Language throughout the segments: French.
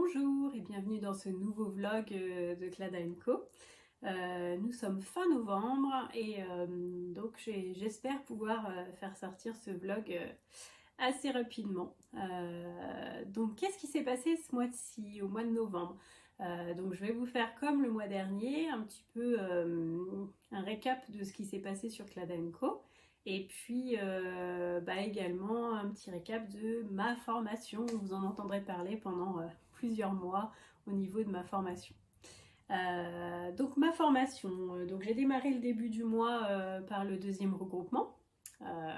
Bonjour et bienvenue dans ce nouveau vlog de Clada & Co. Nous sommes fin novembre et donc j'espère pouvoir faire sortir ce vlog assez rapidement. Donc qu'est-ce qui s'est passé ce mois-ci, au mois de novembre? Donc je vais vous faire comme le mois dernier, un petit peu un récap de ce qui s'est passé sur Clada & Co. Et puis également un petit récap de ma formation. Vous en entendrez parler pendant plusieurs mois au niveau de ma formation. Donc ma formation, donc j'ai démarré le début du mois par le deuxième regroupement,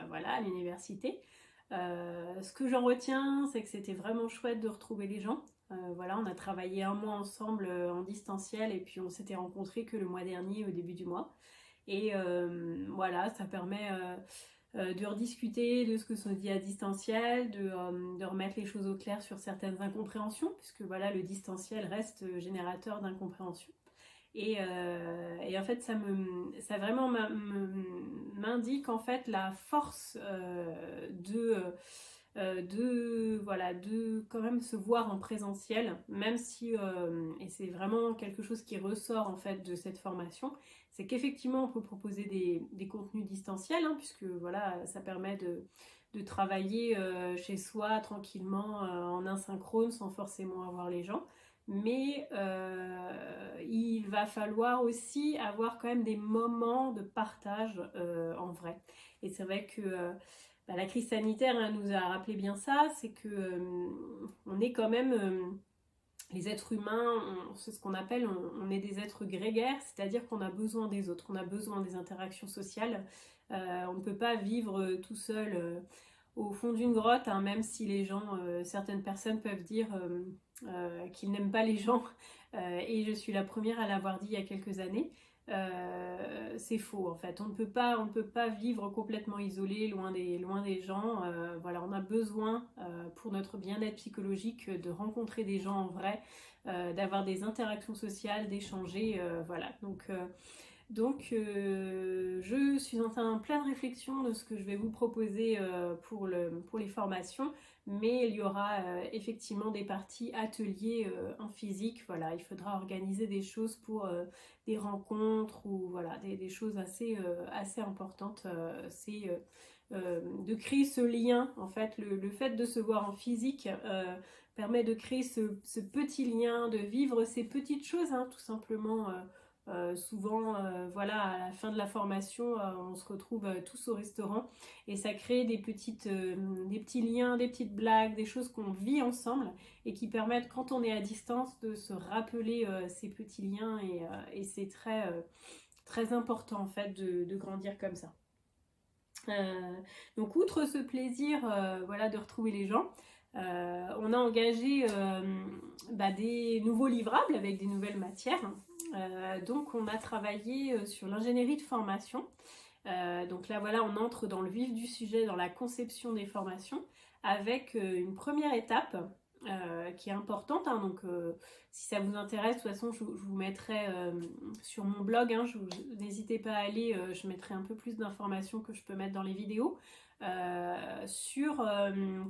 voilà, à l'université. Ce que j'en retiens, c'est que c'était vraiment chouette de retrouver les gens. Voilà, on a travaillé un mois ensemble en distanciel et puis on s'était rencontrés que le mois dernier au début du mois. Et voilà, ça permet de rediscuter de ce que se dit à distanciel, de remettre les choses au clair sur certaines incompréhensions, puisque voilà, le distanciel reste générateur d'incompréhension. Et en fait, ça vraiment m'indique en fait la force de quand même se voir en présentiel, même si, et c'est vraiment quelque chose qui ressort en fait de cette formation, c'est qu'effectivement on peut proposer des contenus distanciels, hein, puisque voilà, ça permet de travailler chez soi tranquillement en asynchrone sans forcément avoir les gens. Mais il va falloir aussi avoir quand même des moments de partage en vrai. Et c'est vrai que la crise sanitaire nous a rappelé bien ça, c'est que on est quand même les êtres humains, c'est ce qu'on appelle, on est des êtres grégaires, c'est-à-dire qu'on a besoin des autres, on a besoin des interactions sociales. On ne peut pas vivre tout seul au fond d'une grotte, hein, même si les gens, certaines personnes peuvent dire qu'ils n'aiment pas les gens, et je suis la première à l'avoir dit il y a quelques années. C'est faux en fait, on ne peut pas vivre complètement isolé, loin des gens. Voilà, on a besoin pour notre bien-être psychologique de rencontrer des gens en vrai, d'avoir des interactions sociales, d'échanger, voilà. Donc je suis en pleine réflexion de ce que je vais vous proposer pour les formations, mais il y aura effectivement des parties ateliers en physique. Voilà, il faudra organiser des choses pour des rencontres ou voilà, des choses assez importantes. C'est de créer ce lien, en fait, le fait de se voir en physique permet de créer ce petit lien, de vivre ces petites choses, hein, tout simplement. Souvent, voilà, à la fin de la formation, on se retrouve tous au restaurant et ça crée des petits liens, des petites blagues, des choses qu'on vit ensemble et qui permettent, quand on est à distance, de se rappeler ces petits liens et c'est très important en fait de grandir comme ça. Donc outre ce plaisir voilà, de retrouver les gens, on a engagé des nouveaux livrables avec des nouvelles matières. Donc on a travaillé sur l'ingénierie de formation. Donc là voilà, on entre dans le vif du sujet, dans la conception des formations, avec une première étape qui est importante, hein. Donc si ça vous intéresse, de toute façon je vous mettrai sur mon blog, hein, n'hésitez pas à aller, je mettrai un peu plus d'informations que je peux mettre dans les vidéos sur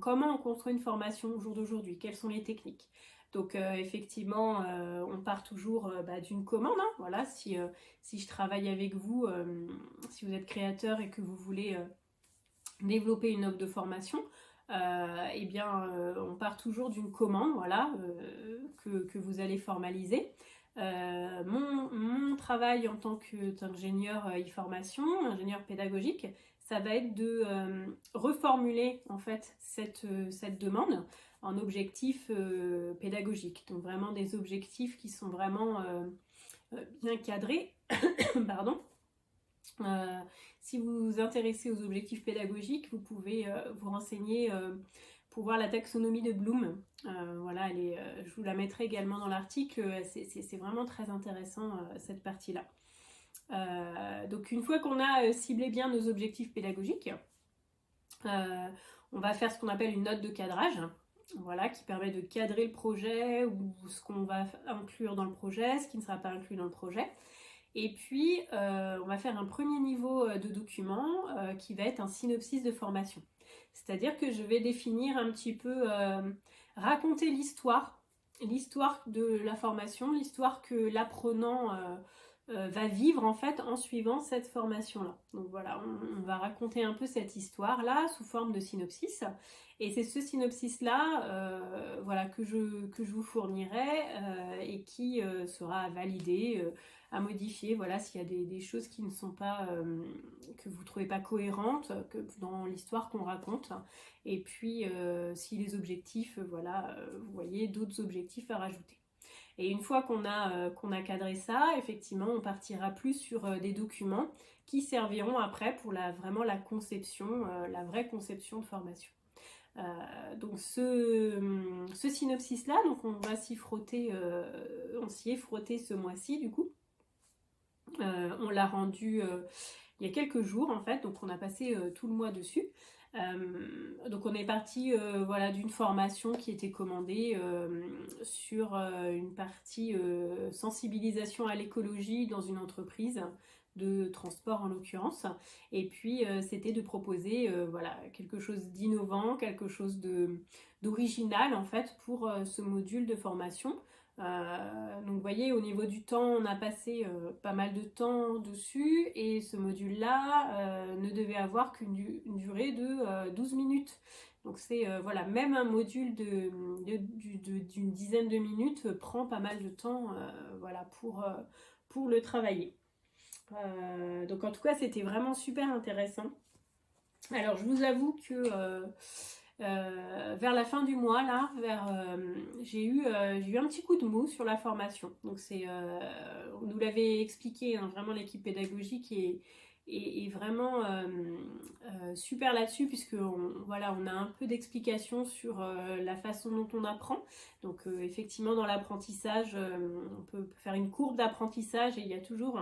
comment on construit une formation au jour d'aujourd'hui, quelles sont les techniques. Donc effectivement, on part toujours d'une commande, hein. Voilà, si je travaille avec vous, si vous êtes créateur et que vous voulez développer une offre de formation, on part toujours d'une commande, voilà, que vous allez formaliser. Mon travail en tant qu'ingénieur e-formation, ingénieur pédagogique, ça va être de reformuler en fait cette demande en objectifs pédagogiques. Donc vraiment des objectifs qui sont vraiment bien cadrés. Pardon. Si vous vous intéressez aux objectifs pédagogiques, vous pouvez vous renseigner pour voir la taxonomie de Bloom. Voilà, je vous la mettrai également dans l'article. C'est vraiment très intéressant cette partie-là. Donc une fois qu'on a ciblé bien nos objectifs pédagogiques, on va faire ce qu'on appelle une note de cadrage. Voilà, qui permet de cadrer le projet ou ce qu'on va inclure dans le projet, ce qui ne sera pas inclus dans le projet. Et puis, on va faire un premier niveau de document qui va être un synopsis de formation. C'est-à-dire que je vais définir un petit peu, raconter l'histoire l'histoire de la formation, l'histoire que l'apprenant va vivre en fait en suivant cette formation-là. Donc voilà, on va raconter un peu cette histoire-là sous forme de synopsis. Et c'est ce synopsis-là voilà, que je vous fournirai et qui sera validé, à modifier, voilà, s'il y a des choses qui ne sont pas, que vous ne trouvez pas cohérentes dans l'histoire qu'on raconte. Et puis, si les objectifs, voilà, vous voyez d'autres objectifs à rajouter. Et une fois qu'on a cadré ça, effectivement, on partira plus sur des documents qui serviront après pour vraiment la conception, la vraie conception de formation. Donc ce synopsis-là, donc on va s'y frotter, on s'y est frotté ce mois-ci du coup. On l'a rendu il y a quelques jours en fait, donc on a passé tout le mois dessus. Donc on est parti voilà, d'une formation qui était commandée sur une partie sensibilisation à l'écologie dans une entreprise de transport en l'occurrence, et puis c'était de proposer voilà, quelque chose d'innovant, quelque chose d'original en fait pour ce module de formation. Donc vous voyez, au niveau du temps, on a passé pas mal de temps dessus, et ce module-là ne devait avoir qu'une durée de 12 minutes. Donc c'est voilà, même un module d'une dizaine de minutes prend pas mal de temps voilà, pour le travailler. Donc en tout cas, c'était vraiment super intéressant. Alors je vous avoue que vers la fin du mois, là, j'ai eu un petit coup de mou sur la formation. Donc on nous l'avait expliqué, hein, vraiment l'équipe pédagogique est vraiment super là-dessus, puisque voilà, on a un peu d'explication sur la façon dont on apprend. Donc effectivement, dans l'apprentissage, on peut faire une courbe d'apprentissage, et il y a toujours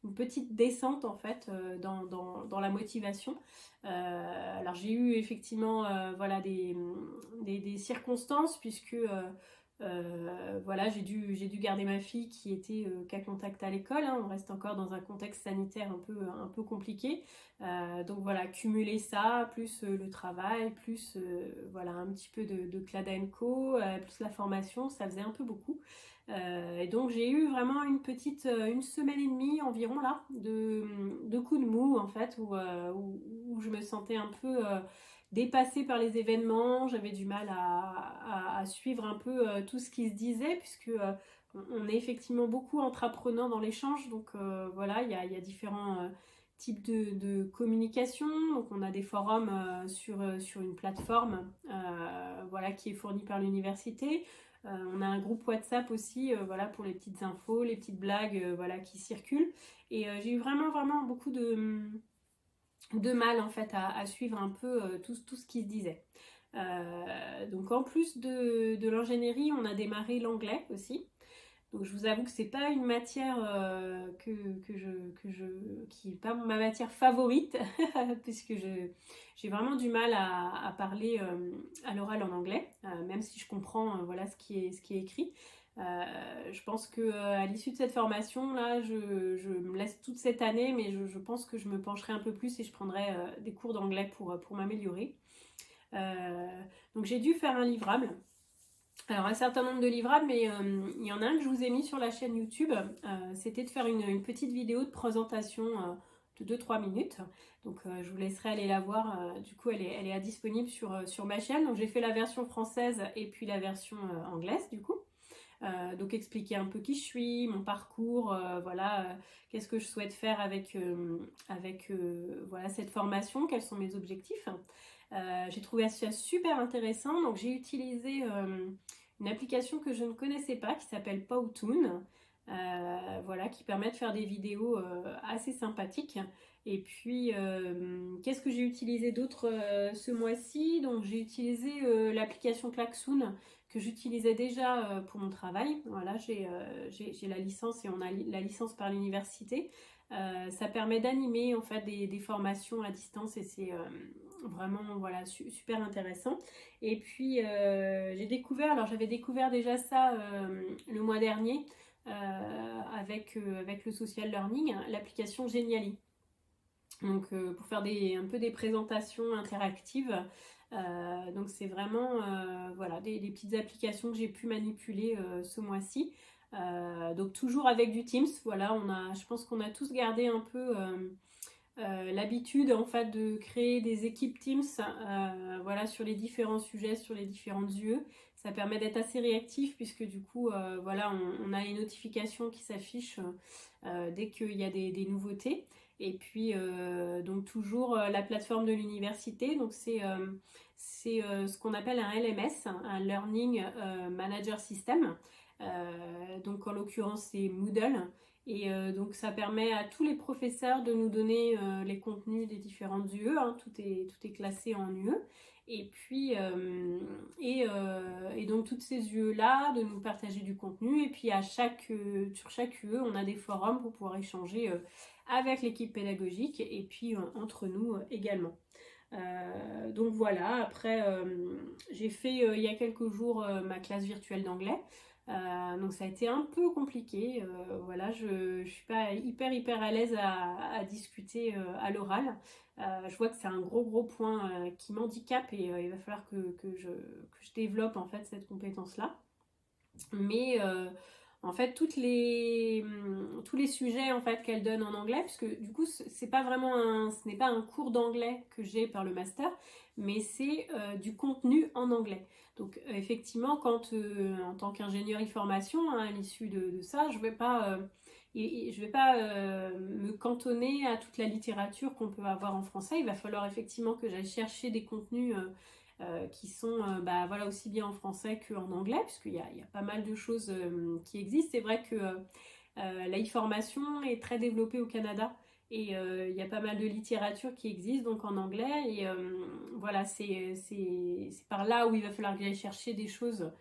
une petite descente en fait dans la motivation. Alors j'ai eu effectivement voilà, des circonstances, puisque voilà, j'ai dû garder ma fille qui était cas contact à l'école, hein. On reste encore dans un contexte sanitaire un peu compliqué. Donc voilà, cumuler ça, plus le travail, plus voilà, un petit peu de Clada & Co, plus la formation, ça faisait un peu beaucoup. Et donc j'ai eu vraiment une semaine et demie environ là de coups de mou en fait, où je me sentais un peu dépassée par les événements. J'avais du mal à suivre un peu tout ce qui se disait, puisque on est effectivement beaucoup entre apprenants dans l'échange. Donc voilà, il y a différents types de communication. Donc on a des forums sur une plateforme voilà, qui est fournie par l'université. On a un groupe WhatsApp aussi, voilà, pour les petites infos, les petites blagues, voilà, qui circulent. Et j'ai eu vraiment beaucoup de mal en fait à suivre un peu tout ce qui se disait. Donc en plus de l'ingénierie, on a démarré l'anglais aussi. Donc je vous avoue que c'est pas une matière qui n'est pas ma matière favorite, puisque j'ai vraiment du mal à parler à l'oral en anglais, même si je comprends voilà, ce qui est écrit. Je pense que à l'issue de cette formation là, je me laisse toute cette année, mais je pense que je me pencherai un peu plus et je prendrai des cours d'anglais pour m'améliorer. Donc j'ai dû faire un livrable. Alors un certain nombre de livrables, mais il y en a un que je vous ai mis sur la chaîne YouTube. C'était de faire une petite vidéo de présentation de 2-3 minutes. Donc je vous laisserai aller la voir. Du coup, elle est disponible sur ma chaîne. Donc j'ai fait la version française et puis la version anglaise du coup. Donc expliquer un peu qui je suis, mon parcours, voilà, qu'est-ce que je souhaite faire avec voilà, cette formation, quels sont mes objectifs. J'ai trouvé ça super intéressant, donc j'ai utilisé une application que je ne connaissais pas qui s'appelle Powtoon, voilà, qui permet de faire des vidéos assez sympathiques. Et puis qu'est-ce que j'ai utilisé d'autre ce mois-ci? Donc j'ai utilisé l'application Klaxoon, que j'utilisais déjà pour mon travail. Voilà, j'ai la licence, et on a la licence par l'université. Ça permet d'animer en fait des formations à distance, et c'est vraiment voilà, super intéressant. Et puis j'ai découvert, alors j'avais découvert déjà ça le mois dernier avec le social learning, l'application Geniali. Donc pour faire un peu des présentations interactives Donc c'est vraiment voilà, des petites applications que j'ai pu manipuler ce mois-ci. Donc toujours avec du Teams, voilà, je pense qu'on a tous gardé un peu l'habitude en fait de créer des équipes Teams voilà, sur les différents sujets, sur les différentes UE. Ça permet d'être assez réactif puisque du coup voilà, on a les notifications qui s'affichent dès qu'il y a des nouveautés. Et puis donc toujours la plateforme de l'université, donc c'est ce qu'on appelle un LMS, un Learning Manager System. Donc en l'occurrence c'est Moodle. Et donc ça permet à tous les professeurs de nous donner les contenus des différentes UE, hein, tout est classé en UE. Et puis et donc toutes ces UE-là, de nous partager du contenu. Et puis sur chaque UE, on a des forums pour pouvoir échanger avec l'équipe pédagogique et puis entre nous également. Donc voilà, après j'ai fait il y a quelques jours ma classe virtuelle d'anglais. Donc ça a été un peu compliqué, voilà, je suis pas hyper à l'aise à discuter à l'oral. Je vois que c'est un gros point qui m'handicape et il va falloir que je développe en fait cette compétence-là. Mais en fait tous les sujets en fait qu'elle donne en anglais, puisque du coup ce n'est pas un cours d'anglais que j'ai par le master, mais c'est du contenu en anglais. Donc effectivement quand en tant qu'ingénieur e-formation, hein, à l'issue de ça, je vais pas me cantonner à toute la littérature qu'on peut avoir en français. Il va falloir effectivement que j'aille chercher des contenus qui sont voilà, aussi bien en français qu'en anglais, puisqu'il y a pas mal de choses qui existent. C'est vrai que la e-formation est très développée au Canada et il y a pas mal de littérature qui existe donc en anglais. Et voilà, c'est par là où il va falloir que j'aille chercher des choses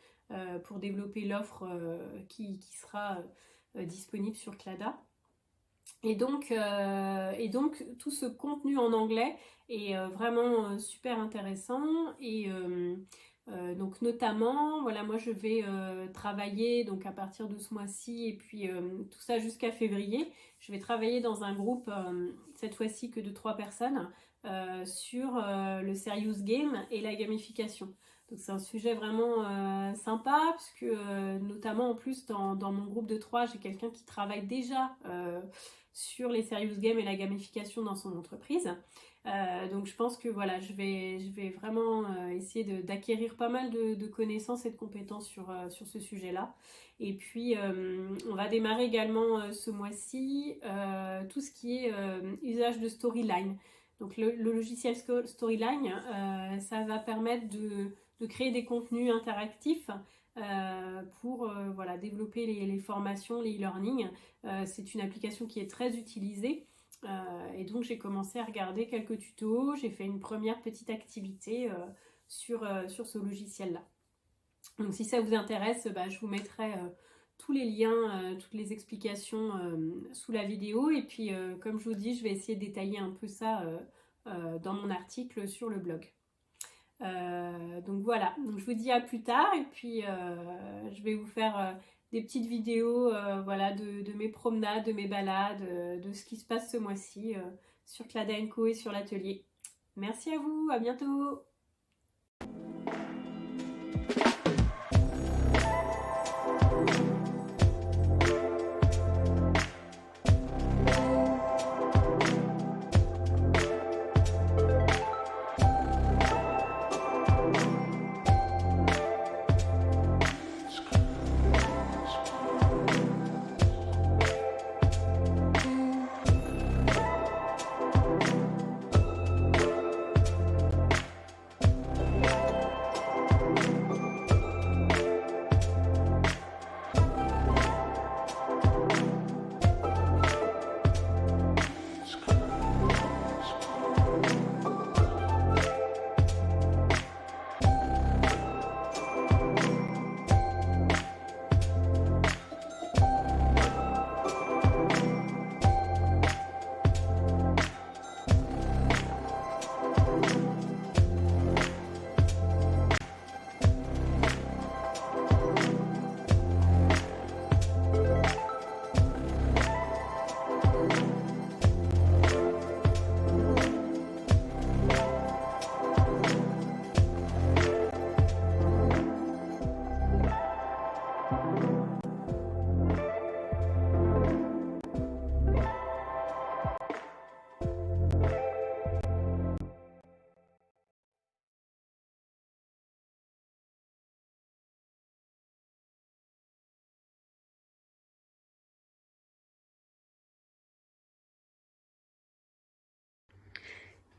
pour développer l'offre qui sera disponible sur CLADA. Et donc tout ce contenu en anglais est vraiment super intéressant. Et donc notamment, voilà, moi je vais travailler donc à partir de ce mois-ci et puis tout ça jusqu'à février. Je vais travailler dans un groupe, cette fois-ci que de 3 personnes, sur le serious game et la gamification. Donc c'est un sujet vraiment sympa, parce que notamment en plus dans mon groupe de 3, j'ai quelqu'un qui travaille déjà sur les serious games et la gamification dans son entreprise. Donc je pense que voilà, je vais vraiment essayer d'acquérir pas mal de connaissances et de compétences sur ce sujet-là. Et puis on va démarrer également ce mois-ci tout ce qui est usage de Storyline. Donc le logiciel Storyline, ça va permettre de créer des contenus interactifs pour voilà, développer les formations, les e-learning. C'est une application qui est très utilisée et donc j'ai commencé à regarder quelques tutos. J'ai fait une première petite activité sur ce logiciel-là. Donc si ça vous intéresse, je vous mettrai tous les liens, toutes les explications sous la vidéo. Et puis comme je vous dis, je vais essayer de détailler un peu ça dans mon article sur le blog. Donc voilà, donc je vous dis à plus tard et puis je vais vous faire des petites vidéos voilà, de mes promenades, de mes balades, de ce qui se passe ce mois-ci sur CLADA & Co et sur l'atelier. Merci à vous, à bientôt!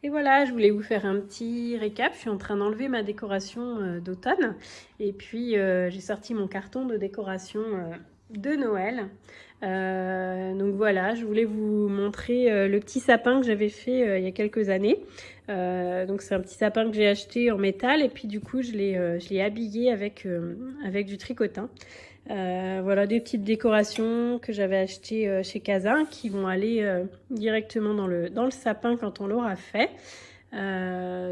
Et voilà, je voulais vous faire un petit récap. Je suis en train d'enlever ma décoration d'automne. Et puis, j'ai sorti mon carton de décoration de Noël. Donc voilà, je voulais vous montrer le petit sapin que j'avais fait il y a quelques années. Donc c'est un petit sapin que j'ai acheté en métal et puis du coup je l'ai habillé avec du tricotin. Voilà des petites décorations que j'avais achetées chez Casin qui vont aller directement dans le sapin quand on l'aura fait.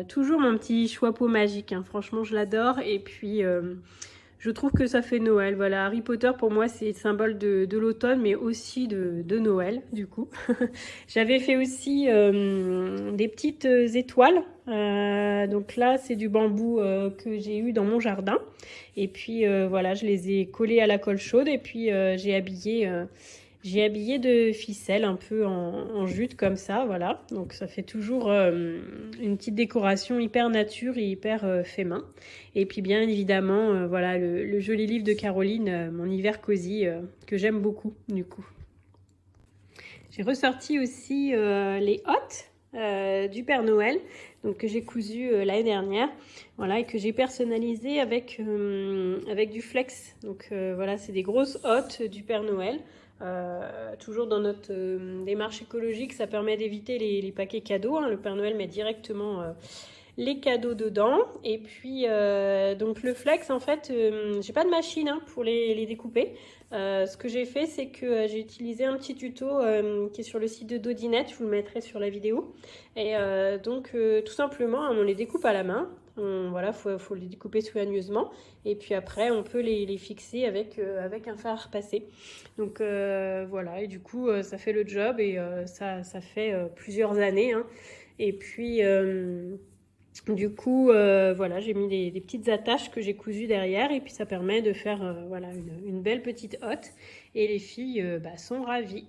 Toujours mon petit choix-peau magique, hein. Franchement je l'adore et puis je trouve que ça fait Noël. Voilà, Harry Potter pour moi c'est le symbole de l'automne mais aussi de Noël du coup. J'avais fait aussi des petites étoiles. Donc là c'est du bambou que j'ai eu dans mon jardin. Et puis voilà, je les ai collés à la colle chaude et puis j'ai habillé de ficelle un peu en jute comme ça, voilà. Donc ça fait toujours une petite décoration hyper nature et hyper fait main. Et puis bien évidemment, voilà le joli livre de Caroline, Mon hiver cosy, que j'aime beaucoup du coup. J'ai ressorti aussi les hottes du Père Noël, donc que j'ai cousu l'année dernière, voilà, et que j'ai personnalisé avec du flex. Donc voilà, c'est des grosses hottes du Père Noël. Toujours dans notre démarche écologique, ça permet d'éviter les paquets cadeaux, hein. Le Père Noël met directement les cadeaux dedans. Et puis donc le flex, en fait, j'ai pas de machine hein, pour les découper. Ce que j'ai fait, c'est que j'ai utilisé un petit tuto qui est sur le site de Dodinette, je vous le mettrai sur la vidéo. Et donc tout simplement, on les découpe à la main. Voilà, faut les découper soigneusement. Et puis après, on peut les fixer avec un fer à repasser. Donc voilà, et du coup, ça fait le job et ça fait plusieurs années, hein. Et puis du coup, voilà, j'ai mis des petites attaches que j'ai cousues derrière et puis ça permet de faire voilà, une belle petite hotte. Et les filles sont ravies.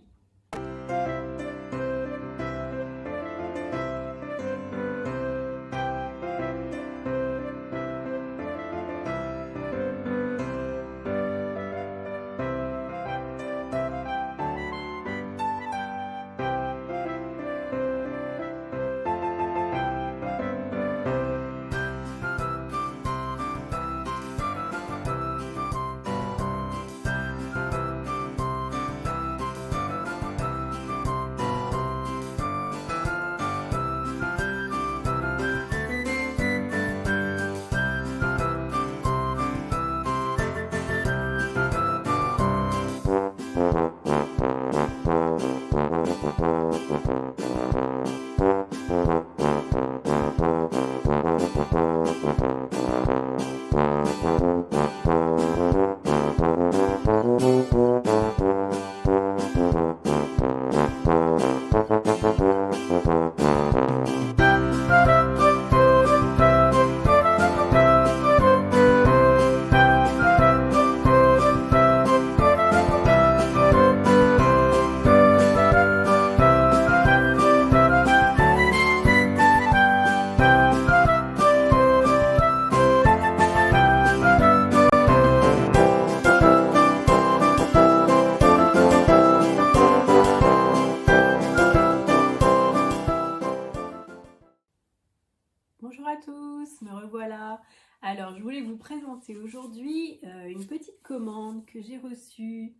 Bonjour à tous, me revoilà. Alors, je voulais vous présenter aujourd'hui une petite commande que j'ai reçue.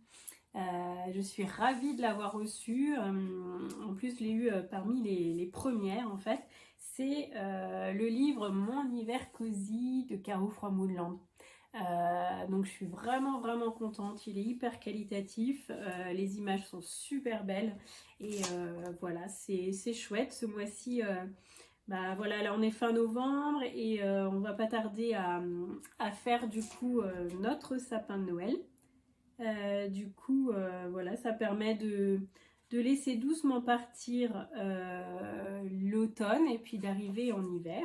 Je suis ravie de l'avoir reçue. En plus, je l'ai eu parmi les premières en fait. C'est le livre Mon hiver cosy de Caro Froimoundland. Donc je suis vraiment contente, il est hyper qualitatif, les images sont super belles et voilà, c'est chouette ce mois-ci. Voilà, là on est fin novembre et on va pas tarder à faire du coup notre sapin de Noël. Du coup, voilà, ça permet de laisser doucement partir l'automne et puis d'arriver en hiver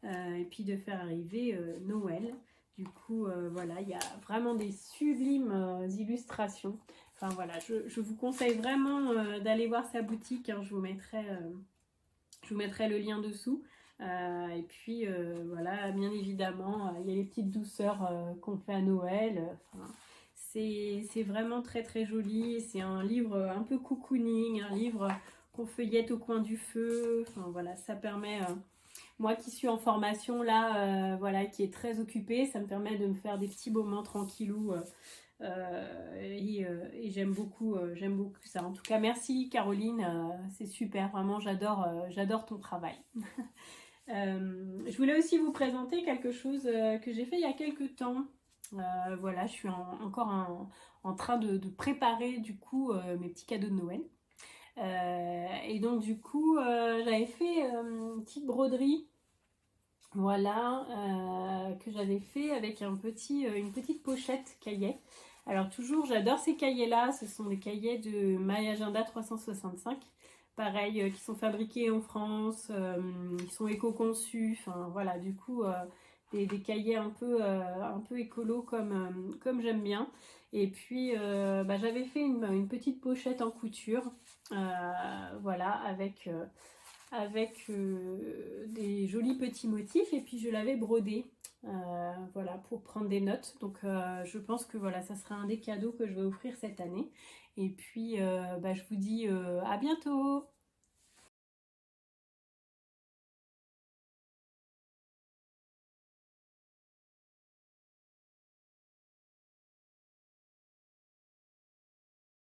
et puis de faire arriver Noël. Du coup, voilà, il y a vraiment des sublimes illustrations. Enfin voilà, je vous conseille vraiment d'aller voir sa boutique, hein, je vous mettrai le lien dessous. Et puis voilà, bien évidemment, il y a les petites douceurs qu'on fait à Noël. C'est vraiment très joli. C'est un livre un peu cocooning, un livre qu'on feuillette au coin du feu. Enfin voilà, ça permet, moi qui suis en formation là, voilà, qui est très occupée, ça me permet de me faire des petits moments tranquillou. Et j'aime beaucoup ça. En tout cas, merci Caroline, c'est super, vraiment j'adore ton travail. Je voulais aussi vous présenter quelque chose que j'ai fait il y a quelques temps. Voilà, je suis encore en train de préparer du coup mes petits cadeaux de Noël. Et donc du coup, j'avais fait une petite broderie, voilà, que j'avais fait avec une petite pochette cahier. Alors toujours, j'adore ces cahiers-là, ce sont des cahiers de My Agenda 365. Pareil, qui sont fabriqués en France, ils sont éco-conçus, enfin voilà, du coup, des cahiers un peu écolo comme j'aime bien. Et puis, j'avais fait une petite pochette en couture, voilà, avec des jolis petits motifs, et puis je l'avais brodé, voilà, pour prendre des notes. Donc je pense que voilà, ça sera un des cadeaux que je vais offrir cette année. Et puis je vous dis à bientôt.